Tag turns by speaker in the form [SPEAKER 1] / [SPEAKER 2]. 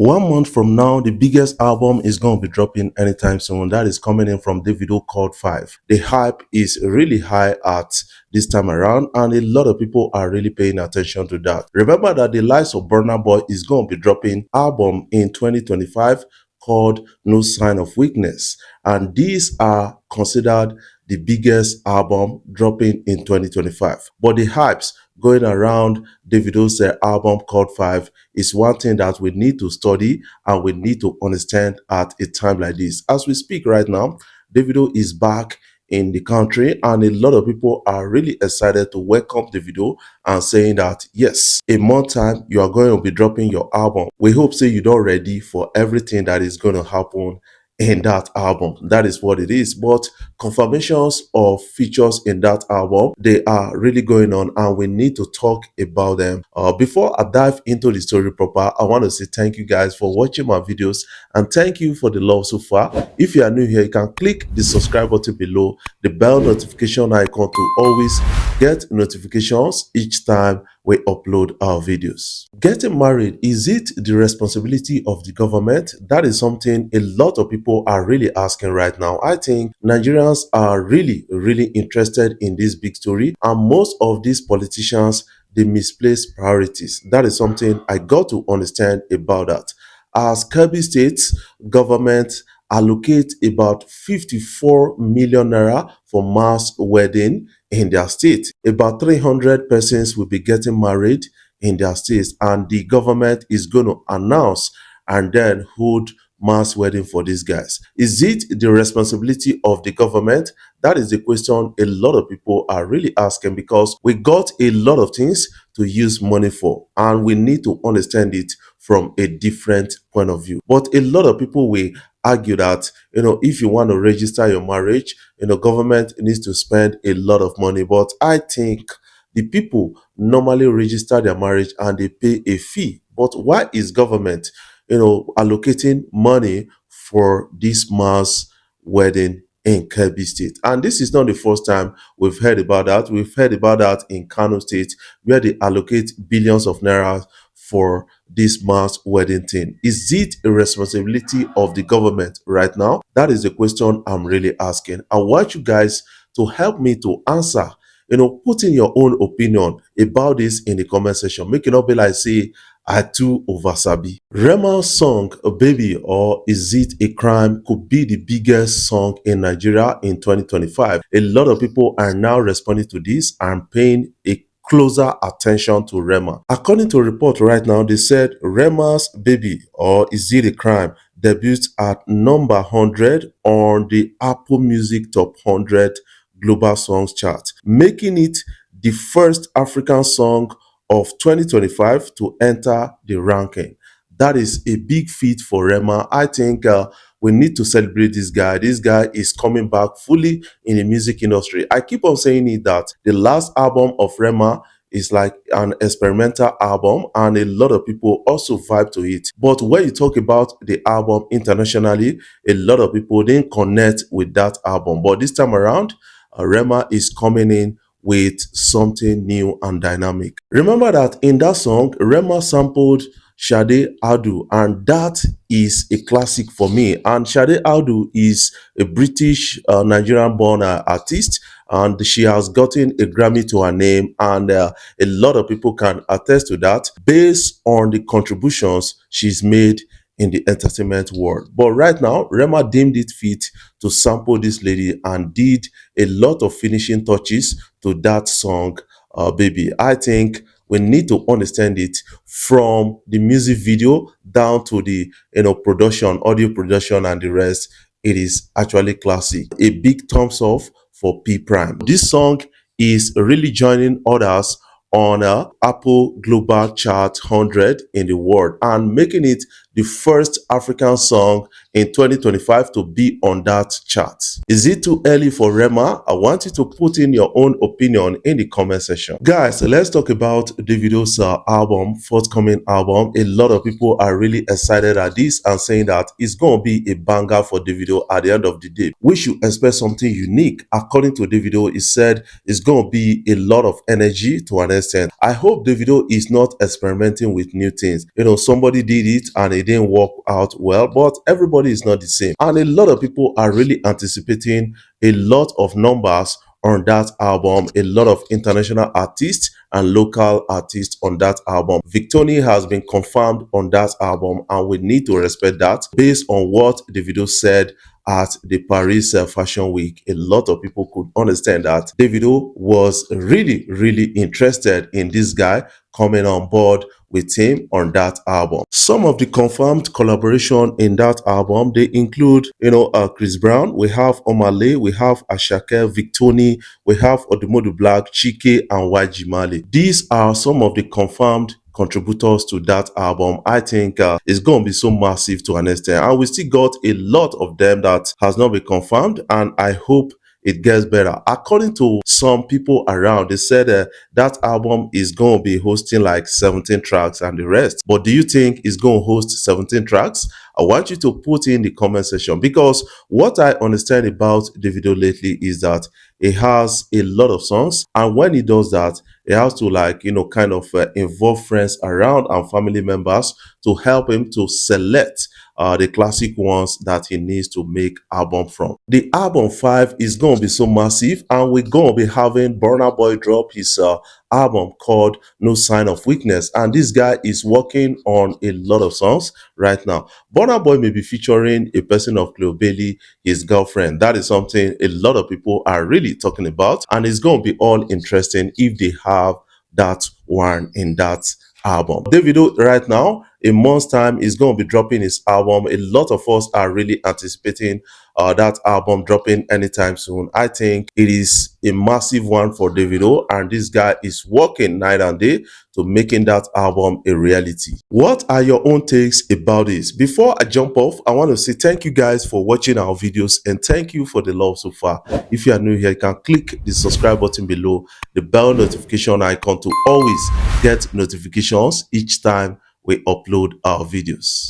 [SPEAKER 1] 1 month from now, the biggest album is going to be dropping anytime soon. That is coming in from Davido called 5. The hype is really high at this time around, and a lot of people are really paying attention to that. Remember that the likes of Burna Boy is going to be dropping album in 2025 called No Sign of Weakness, and these are considered the biggest album dropping in 2025. But the hypes going around Davido's album called 5 is one thing that we need to study and we need to understand at a time like this. As we speak right now, Davido is back in the country, and a lot of people are really excited to welcome Davido and saying that yes, a month time you are going to be dropping your album. We hope say you don't ready for everything that is going to happen in that album. That is what it is. But confirmations of features in that album, they are really going on, and we need to talk about them. Before I dive into the story proper, I want to say thank you guys for watching my videos, and thank you for the love so far. If you are new here, you can click the subscribe button below, the bell notification icon to always get notifications each time we upload our videos. Getting married, is it the responsibility of the government? That is something a lot of people are really asking right now. I think Nigerians are really interested in this big story, and most of these politicians, they misplace priorities. That is something I got to understand about that. As Kebbi State's government allocate about 54 million naira for mass wedding in their state. About 300 persons will be getting married in their states, and the government is going to announce and then hold mass wedding for these guys. Is it the responsibility of the government? That is the question a lot of people are really asking, because we got a lot of things to use money for, and we need to understand it from a different point of view. But a lot of people will argue that, if you want to register your marriage, government needs to spend a lot of money. But I think the people normally register their marriage and they pay a fee. But why is government, allocating money for this mass wedding in Kebbi State? And this is not the first time we've heard about that. We've heard about that in Kano State, where they allocate billions of naira for this mass wedding thing. Is it a responsibility of the government right now? That is the question I'm really asking. I want you guys to help me to answer. Put in your own opinion about this in the comment section. Make it not be like say I too oversabi. Rema's song Baby, or Is It a Crime, could be the biggest song in Nigeria in 2025. A lot of people are now responding to this and paying a closer attention to Rema. According to a report right now, they said Rema's Baby, or Is It a Crime, debuted at number 100 on the Apple Music Top 100 Global Songs chart, making it the first African song of 2025 to enter the ranking. That is a big feat for Rema. I think we need to celebrate this guy. This guy is coming back fully in the music industry. I keep on saying it that the last album of Rema is like an experimental album, and a lot of people also vibe to it. But when you talk about the album internationally, a lot of people didn't connect with that album. But this time around, Rema is coming in with something new and dynamic. Remember that in that song, Rema sampled Sade Adu, and that is a classic for me. And Sade Adu is a British Nigerian-born artist, and she has gotten a Grammy to her name, and a lot of people can attest to that based on the contributions she's made in the entertainment world. But right now, Rema deemed it fit to sample this lady and did a lot of finishing touches to that song, Baby. I think we need to understand it from the music video down to the production, audio production, and the rest. It is actually classic. A big thumbs up for P Prime. This song is really joining others on Apple Global Chart 100 in the world, and making it the first African song in 2025 to be on that chart. Is it too early for Rema? I want you to put in your own opinion in the comment section. Guys, let's talk about Davido's forthcoming album. A lot of people are really excited at this and saying that it's going to be a banger for Davido at the end of the day. We should expect something unique. According to Davido, he said it's going to be a lot of energy to an extent. I hope Davido is not experimenting with new things. Somebody did it and it didn't work out well, but everybody is not the same. And a lot of people are really anticipating a lot of numbers on that album, a lot of international artists and local artists on that album. Victoni has been confirmed on that album, and we need to respect that based on what Davido said at the Paris Fashion Week. A lot of people could understand that Davido was really, really interested in this guy coming on board with him on that album. Some of the confirmed collaboration in that album, they include, Chris Brown, we have Omale, we have Ashake, Victoni, we have Odumodu Black, Chike, and YG Mali. These are some of the confirmed contributors to that album. I think it's going to be so massive to an extent, and we still got a lot of them that has not been confirmed, and I hope it gets better. According to some people around, they said that album is going to be hosting like 17 tracks and the rest. But do you think it's going to host 17 tracks? I want you to put in the comment section, because what I understand about Davido lately is that he has a lot of songs, and when he does that, he has to kind of involve friends around and family members to help him to select the classic ones that he needs to make album from. The album 5 is going to be so massive, and we're going to be having Burna Boy drop his album called No Sign of Weakness, and this guy is working on a lot of songs right now. Burna Boy may be featuring a person of Cleo Bailey, his girlfriend. That is something a lot of people are really talking about, and it's going to be all interesting if they have that one in that album. Davido right now, a month's time, is going to be dropping his album. A lot of us are really anticipating that album dropping anytime soon. I think it is a massive one for Davido, and this guy is working night and day to making that album a reality. What are your own takes about this? Before I jump off, I want to say thank you guys for watching our videos, and thank you for the love so far. If you are new here, you can click the subscribe button below, the bell notification icon, to always get notifications each time we upload our videos.